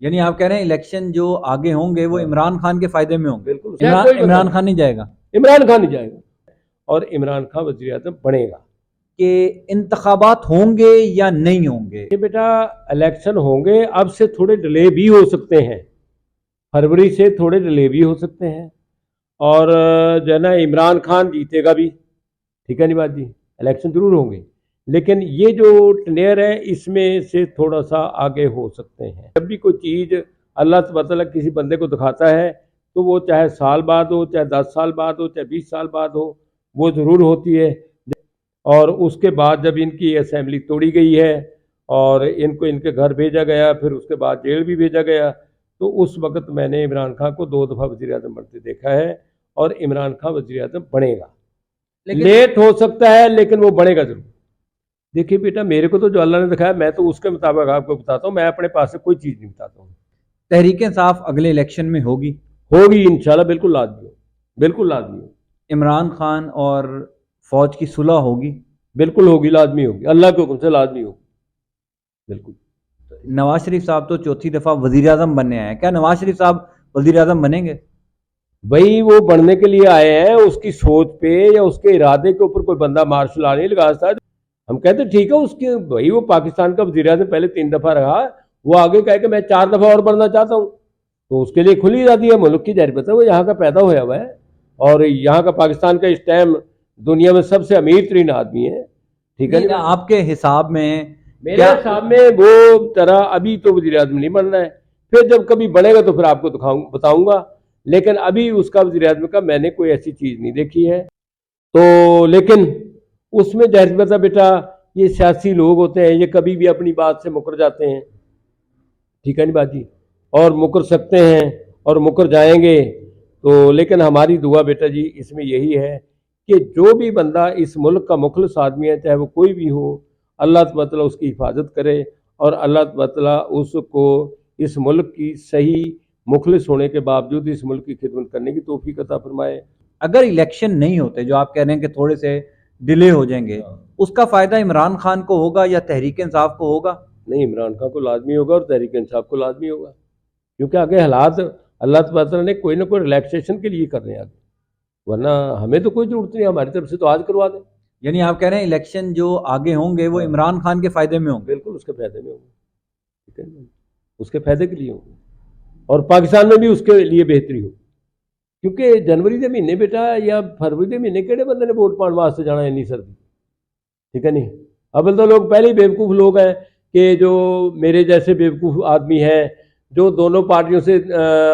یعنی آپ کہہ رہے ہیں الیکشن جو آگے ہوں گے وہ عمران خان کے فائدے میں ہوں گے؟ بالکل عمران خان نہیں جائے گا؟ عمران خان نہیں جائے گا اور عمران خان وزیر اعظم بنے گا۔ کہ انتخابات ہوں گے یا نہیں ہوں گے؟ کہ بیٹا الیکشن ہوں گے، اب سے تھوڑے ڈیلے بھی ہو سکتے ہیں، فروری سے تھوڑے ڈیلے بھی ہو سکتے ہیں، اور جو ہے نا عمران خان جیتے گا بھی، ٹھیک ہے نہیں بات جی، الیکشن ضرور ہوں گے، لیکن یہ جو ٹنیر ہے اس میں سے تھوڑا سا آگے ہو سکتے ہیں۔ جب بھی کوئی چیز اللہ تبارک تعالیٰ کسی بندے کو دکھاتا ہے تو وہ چاہے سال بعد ہو، چاہے 10 سال بعد ہو، چاہے 20 سال بعد ہو، وہ ضرور ہوتی ہے۔ اور اس کے بعد جب ان کی اسمبلی توڑی گئی ہے اور ان کو ان کے گھر بھیجا گیا، پھر اس کے بعد جیل بھی بھیجا گیا، تو اس وقت میں نے عمران خان کو 2 دفعہ وزیر اعظم بنتے دیکھا ہے، اور عمران خان وزیر اعظم بنے گا، لیٹ ہو سکتا ہے لیکن وہ بنے گا ضرور۔ دیکھیے بیٹا میرے کو تو جو اللہ نے دکھایا میں تو اس کے مطابق آپ کو بتاتا ہوں، میں اپنے پاس سے کوئی چیز نہیں بتاتا ہوں۔ تحریک انصاف اگلے الیکشن میں ہوگی؟ ہوگی انشاءاللہ، بالکل لازمی ہو، بالکل لازمی ہو۔ عمران خان اور فوج کی صلح ہوگی؟ بالکل ہوگی، لازمی ہوگی، اللہ کے حکم سے لازمی ہوگی، بالکل۔ نواز شریف صاحب تو 4تھی دفعہ وزیر اعظم بننے آئے ہیں، کیا نواز شریف صاحب وزیر اعظم بنیں گے؟ بھائی وہ بڑھنے کے لیے آئے ہیں، اس کی سوچ پہ یا اس کے ارادے کے اوپر کوئی بندہ مارشل لا نہیں لگا سکتا۔ ہم کہتے ہیں ٹھیک ہے، اس کے بھائی وہ پاکستان کا وزیر اعظم پہلے 3 دفعہ رہا، وہ آگے کہے کہ میں 4 دفعہ اور بننا چاہتا ہوں، تو اس کے لیے کھلی ارادی ہے، ملک کی ظاہر بات ہے، وہ یہاں کا پیدا ہوا ہوا ہے، اور یہاں کا پاکستان کا اس ٹائم دنیا میں سب سے امیر ترین آدمی ہے، ٹھیک ہے۔ آپ کے حساب میں؟ میرے حساب میں وہ طرح ابھی تو وزیر اعظم نہیں بننا ہے، پھر جب کبھی بنے گا تو پھر آپ کو بتاؤں گا، لیکن ابھی اس کا وزیر اعظم کا میں نے کوئی ایسی چیز نہیں دیکھی ہے۔ تو لیکن اس میں ظاہر بات ہے بیٹا، یہ سیاسی لوگ ہوتے ہیں، یہ کبھی بھی اپنی بات سے مکر جاتے ہیں، ٹھیک ہے نہیں بات جی، اور مکر سکتے ہیں اور مکر جائیں گے، تو لیکن ہماری دعا بیٹا جی اس میں یہی ہے کہ جو بھی بندہ اس ملک کا مخلص آدمی ہے، چاہے وہ کوئی بھی ہو، اللہ تبارک تعالیٰ اس کی حفاظت کرے، اور اللہ تبارک تعالیٰ اس کو اس ملک کی صحیح مخلص ہونے کے باوجود اس ملک کی خدمت کرنے کی توفیق عطا فرمائے۔ اگر الیکشن نہیں ہوتے، جو آپ کہہ رہے ہیں کہ تھوڑے سے ڈیلے ہو جائیں گے، اس کا فائدہ عمران خان کو ہوگا یا تحریک انصاف کو ہوگا؟ نہیں، عمران خان کو لازمی ہوگا اور تحریک انصاف کو لازمی ہوگا، کیونکہ آگے حالات اللہ تبارک تعالیٰ نے کوئی نہ کوئی ریلیکسیشن کے لیے کرنے ہیں آگے، ورنہ ہمیں تو کوئی ضرورت نہیں، ہماری طرف سے تو آج کروا دیں۔ یعنی آپ کہہ رہے ہیں الیکشن جو آگے ہوں گے وہ عمران خان کے فائدے میں ہوں گے؟ بالکل اس کے فائدے میں ہوں گے، ٹھیک ہے، اس کے فائدے کے لیے ہوں گے، اور پاکستان میں بھی اس کے لیے بہتری ہو، کیونکہ جنوری کے مہینے بیٹا یا فروری کے مہینے کہڑے بندے نے ووٹ پان واسطے جانا ہے نہیں سردی، ٹھیک ہے نہیں۔ اب تو لوگ پہلے ہی بیوقوف لوگ ہیں کہ جو میرے جیسے بیوقوف آدمی ہیں جو دونوں پارٹیوں سے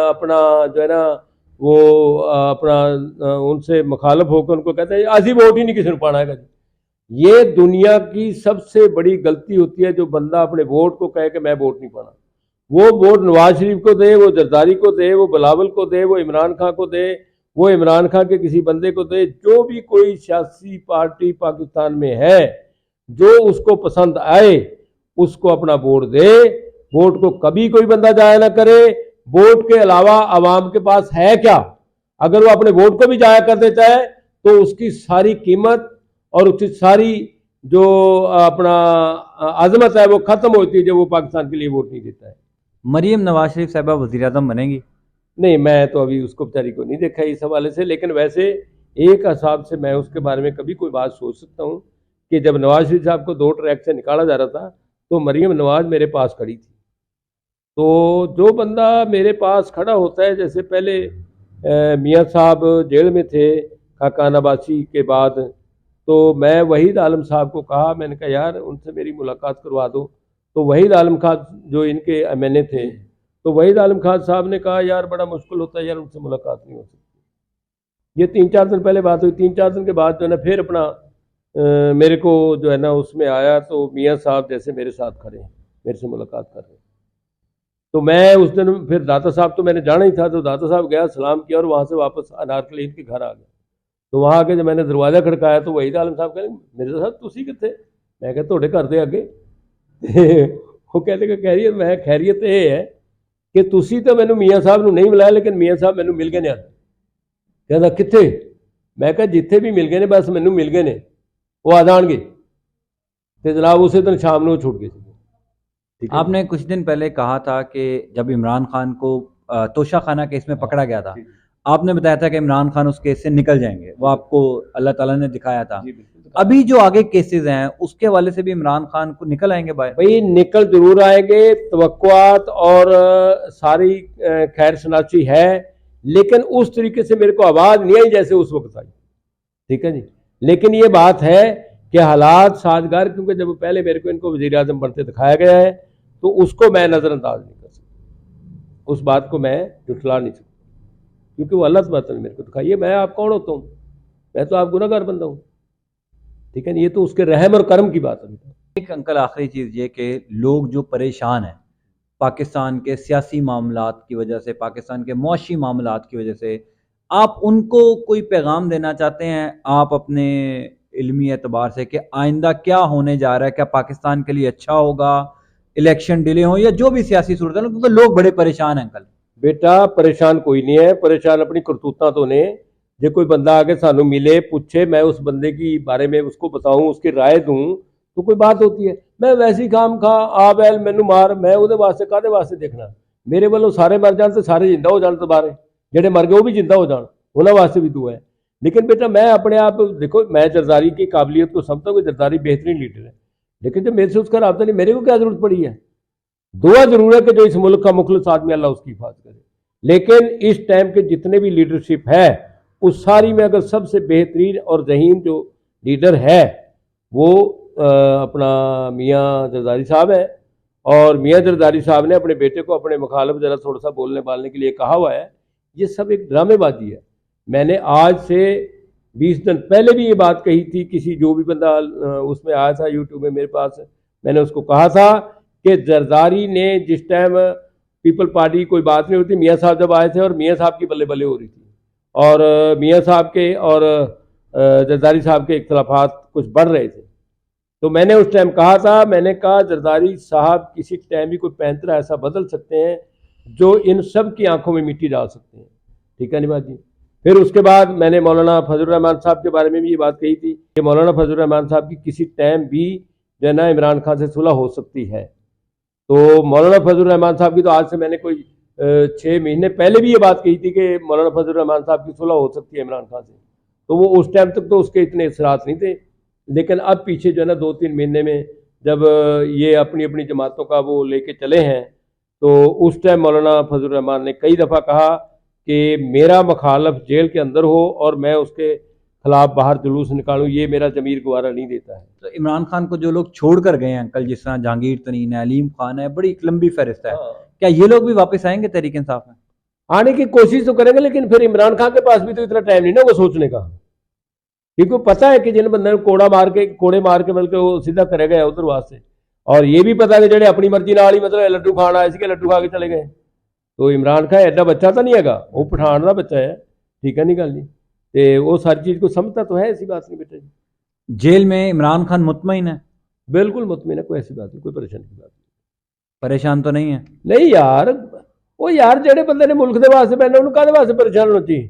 اپنا جو ہے نا وہ اپنا ان سے مخالف ہو کر ان کو کہتے ہیں ایسی ووٹ ہی نہیں کسی نے پانا ہے۔ یہ دنیا کی سب سے بڑی غلطی ہوتی ہے جو بندہ اپنے ووٹ کو کہے کہ میں ووٹ نہیں پانا، وہ ووٹ نواز شریف کو دے، وہ زرداری کو دے، وہ بلاول کو دے، وہ عمران خان کو دے، وہ عمران خان کے کسی بندے کو دے، جو بھی کوئی سیاسی پارٹی پاکستان میں ہے جو اس کو پسند آئے اس کو اپنا ووٹ دے، ووٹ کو کبھی کوئی بندہ ضائع نہ کرے۔ ووٹ کے علاوہ عوام کے پاس ہے کیا؟ اگر وہ اپنے ووٹ کو بھی ضائع کر دیتا ہے تو اس کی ساری قیمت اور اس کی ساری جو اپنا عظمت ہے وہ ختم ہوتی ہے جب وہ پاکستان کے لیے ووٹ نہیں دیتا ہے۔ مریم نواز شریف صاحبہ وزیر اعظم بنیں گی؟ نہیں، میں تو ابھی اس کو بیچاری کو نہیں دیکھا اس حوالے سے، لیکن ویسے ایک حساب سے میں اس کے بارے میں کبھی کوئی بات سوچ سکتا ہوں کہ جب نواز شریف صاحب کو 2 ٹریک سے نکالا جا رہا تھا تو مریم نواز میرے پاس کھڑی تھی، تو جو بندہ میرے پاس کھڑا ہوتا ہے، جیسے پہلے میاں صاحب جیل میں تھے خاقان عباسی کے بعد، تو میں وحید عالم صاحب کو کہا، میں نے کہا یار ان سے میری ملاقات کروا دو، تو وحید عالم خان جو ان کے ایم این اے تھے، تو وحید عالم خان صاحب نے کہا یار بڑا مشکل ہوتا ہے یار، ان سے ملاقات نہیں ہو سکتی۔ یہ 3-4 دن پہلے بات ہوئی، 3-4 دن کے بعد جو ہے نا پھر اپنا میرے کو جو ہے نا اس میں آیا، تو میاں صاحب جیسے میرے ساتھ کھڑے ہیں، میرے سے ملاقات کر رہے ہیں، تو میں اس دن پھر داتا صاحب تو میں نے جانا ہی تھا، تو داتا صاحب گیا سلام کیا اور وہاں سے واپس انارکلی کے گھر آ گیا، تو وہاں آ کے جب میں نے دروازہ کھڑکایا تو وحید عالم صاحب کہہ رہے میرے ساتھ تسی کتنے؟ میں کہا تھوڑے گھر دے اگے وہ کہتے کہ خیریت؟ میں خیریت یہ ہے کہ تسی تو مینوں میاں صاحب نو نہیں ملایا، لیکن میاں صاحب مینوں مل گئے نے۔ کہتا کتنے؟ میں کہا جتھے بھی مل گئے نے بس مینوں مل گئے نے، وہ آ جان گے، تو جناب اسی دن شام نو چھوٹ گئے، ٹھیک ہے آپ نے کچھ دن پہلے کہا تھا کہ جب عمران خان کو توشہ خانہ کیس میں پکڑا گیا تھا، آپ نے بتایا تھا کہ عمران خان اس کیس سے نکل جائیں گے، وہ آپ کو اللہ تعالیٰ نے دکھایا تھا۔ جی بالکل ابھی جو آگے کیسز ہیں اس کے حوالے سے بھی عمران خان کو نکل آئیں گے بھائی نکل ضرور آئیں گے، توقعات اور ساری خیر شناسی ہے، لیکن اس طریقے سے میرے کو آواز نہیں آئی جیسے اس وقت آئی، ٹھیک ہے جی۔ لیکن یہ بات ہے کہ حالات سازگار، کیونکہ جب پہلے میرے کو ان کو وزیر اعظم بنتے دکھایا گیا ہے تو اس کو میں نظر انداز نہیں کر سکتا، اس بات کو میں جھٹلا نہیں سکتا، کیونکہ وہ اللہ تعالیٰ نے میرے کو دکھائی ہے۔ میں آپ کون ہوتا ہوں؟ میں تو آپ گناہگار بندہ ہوں، ٹھیک ہے، یہ تو اس کے رحم اور کرم کی بات ہے۔ ایک انکل آخری چیز یہ کہ لوگ جو پریشان ہیں پاکستان کے سیاسی معاملات کی وجہ سے، پاکستان کے معاشی معاملات کی وجہ سے، آپ ان کو کوئی پیغام دینا چاہتے ہیں آپ اپنے علمی اعتبار سے کہ آئندہ کیا ہونے جا رہا ہے؟ کیا پاکستان کے لیے اچھا ہوگا الیکشن ڈیلے ہوں یا جو بھی سیاسی صورت ہے، کیونکہ لوگ بڑے پریشان ہیں انکل۔ بیٹا پریشان کوئی نہیں ہے، پریشان اپنی کرتوتاں تو نے، جے کوئی بندہ آگے سانو ملے پوچھے، میں اس بندے کی بارے میں اس کو بتاؤں، اس کی رائے دوں تو کوئی بات ہوتی ہے۔ میں ویسی خام کھا آ بیل مینوں مار، میں وہ واسطے کادے واسطے دیکھنا؟ میرے والوں سارے مر جان تو سارے زندہ ہو جان، دوبارے جڑے مر گئے وہ بھی زندہ ہو جان، انہوں واسطے بھی دعا ہے۔ لیکن بیٹا میں اپنے آپ دیکھو، میں زرداری کی قابلیت کو سمجھتا ہوں کہ زرداری بہترین لیڈر ہے، لیکن جب میرے سے اس کا رابطہ نہیں، میرے کو کیا ضرورت پڑی ہے؟ دعا ضرور ہے کہ جو اس ملک کا مخلص آدمی اللہ اس کی حفاظت کرے، لیکن اس ٹائم کے جتنے بھی لیڈرشپ ہے اس ساری میں اگر سب سے بہترین اور ذہین جو لیڈر ہے وہ اپنا میاں زرداری صاحب ہے، اور میاں زرداری صاحب نے اپنے بیٹے کو اپنے مخالف ذرا تھوڑا سا بولنے بالنے کے لیے کہا ہوا ہے۔ یہ سب ایک ڈرامے بازی ہے۔ میں نے آج سے 20 دن پہلے بھی یہ بات کہی تھی، کسی جو بھی بندہ اس میں آیا تھا یوٹیوب میں میرے پاس، میں نے اس کو کہا تھا کہ زرداری نے جس ٹائم پیپل پارٹی کوئی بات نہیں ہوتی، میاں صاحب جب آئے تھے اور میاں صاحب کی بلے بلے ہو رہی تھی، اور میاں صاحب کے اور زرداری صاحب کے اختلافات کچھ بڑھ رہے تھے، تو میں نے اس ٹائم کہا تھا، میں نے کہا زرداری صاحب کسی ٹائم بھی کوئی پینترا ایسا بدل سکتے ہیں جو ان سب کی آنکھوں میں مٹی ڈال سکتے ہیں، ٹھیک ہے نہیں بات جی۔ پھر اس کے بعد میں نے مولانا فضل الرحمان صاحب کے بارے میں بھی یہ بات کہی تھی کہ مولانا فضل الرحمان صاحب کی کسی ٹائم بھی جو ہے نا عمران خان سے صلح ہو سکتی ہے۔ تو مولانا فضل الرحمان صاحب کی تو آج سے میں نے کوئی 6 مہینے پہلے بھی یہ بات کہی تھی کہ مولانا فضل الرحمان صاحب کی صلح ہو سکتی ہے عمران خان سے، تو وہ اس ٹائم تک تو اس کے اتنے اثرات نہیں تھے، لیکن اب پیچھے جو ہے نا 2-3 مہینے میں جب یہ اپنی اپنی جماعتوں کا وہ لے کے چلے ہیں، تو اس ٹائم مولانا فضل الرحمان نے کئی دفعہ کہا کہ میرا مخالف جیل کے اندر ہو اور میں اس کے خلاف باہر جلوس نکالوں، یہ میرا ضمیر گوارا نہیں دیتا ہے۔ تو عمران خان کو جو لوگ چھوڑ کر گئے ہیں انکل، جس طرح جہانگیر ترین ہے، علیم خان ہے، بڑی ایک لمبی فہرست ہے، کیا یہ لوگ بھی واپس آئیں گے تحریک انصاف میں؟ آنے کی کوشش تو کریں گے، لیکن پھر عمران خان کے پاس بھی تو اتنا ٹائم نہیں نا وہ سوچنے کا، کیونکہ پتہ ہے کہ جن بندے کوڑے مار کے بلکہ وہ سیدھا کرے گئے ادھر واسطے، اور یہ بھی پتہ ہے کہ جڑے اپنی مرضی نال ہی مطلب لڈو کھانا اس کے لڈو کھا کے چلے گئے، تو عمران خان ایڈا بچہ تو نہیں ہے گا، وہ پٹھان کا بچہ ہے، ٹھیک ہے نہیں گل نہیں، تو وہ ساری چیز کو سمجھتا تو ہے، ایسی بات نہیں بیٹا جی۔ جیل میں عمران خان مطمئن ہے؟ بالکل مطمئن ہے، کوئی ایسی بات نہیں، کوئی پریشانی کی بات نہیں۔ پریشان تو نہیں ہے؟ نہیں یار، وہ یار جڑے بندے نے ملک دے واسطے بہنا انہوں کہدے واسطے پریشان ہونا چاہیے؟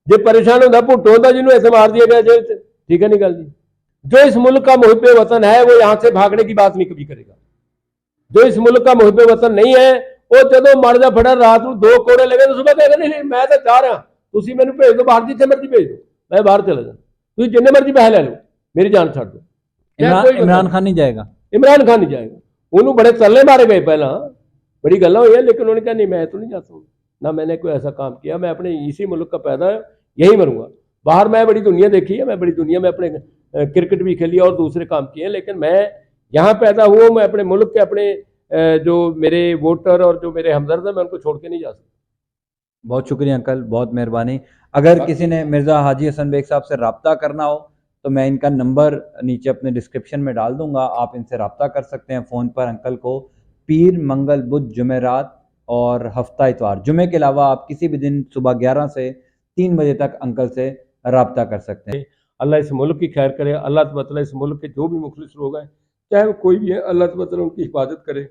جی پریشان ہوتا بھٹو ہوتا جنہوں ایسے مار دیا گیا جیل سے، ٹھیک ہے نہیں گل جی۔ جو اس ملک کا محب وطن ہے وہ یہاں سے بھاگنے کی بات نہیں کبھی کرے گا، جو اس ملک کا محب وطن نہیں ہے وہ جدو مر جا پھڑا رات کو 2 کوڑے لگے تو صبح کہے گا نہیں میں تو چاہ رہا، تھی مینوں بھیج دو باہر، جتنے مرضی بھیج دو، میں باہر چلا جاؤں، تھی جن مرضی پیسے لے لو، میری جان چھڑ دو۔ عمران خان نہیں جائے گا؟ عمران خان نہیں جائے گا، انہوں بڑے تلے مارے گئے پہلا، بڑی گلا ہوئی ہے، لیکن انہوں نے کہا نہیں میں تو نہیں جاتا ہوں، نہ میں نے کوئی ایسا کام کیا، میں اپنے اسی ملک کا پیدا ہے، یہی مروں گا۔ باہر میں بڑی دنیا دیکھی ہے، میں بڑی دنیا میں اپنے کرکٹ بھی کھیلی اور دوسرے کام کیے ہیں، لیکن میں یہاں پیدا ہوا، میں اپنے ملک کے اپنے جو میرے ووٹر اور جو میرے ہمدرد ہیں میں ان کو چھوڑ کے نہیں جا سکتا۔ بہت شکریہ انکل، بہت مہربانی۔ اگر کسی نے مرزا حاجی حسن بیگ صاحب سے رابطہ کرنا ہو تو میں ان کا نمبر نیچے اپنے ڈسکرپشن میں ڈال دوں گا، آپ ان سے رابطہ کر سکتے ہیں فون پر۔ انکل کو پیر، منگل، بدھ، جمعرات اور ہفتہ اتوار، جمعے کے علاوہ آپ کسی بھی دن صبح 11 سے 3 بجے تک انکل سے رابطہ کر سکتے ہیں۔ اللہ اس ملک کی خیر کرے، اللہ تعالیٰ اس ملک کے جو بھی مخلص لوگ ہیں چاہے وہ کوئی بھی ہے، اللہ تعالیٰ ان کی حفاظت کرے۔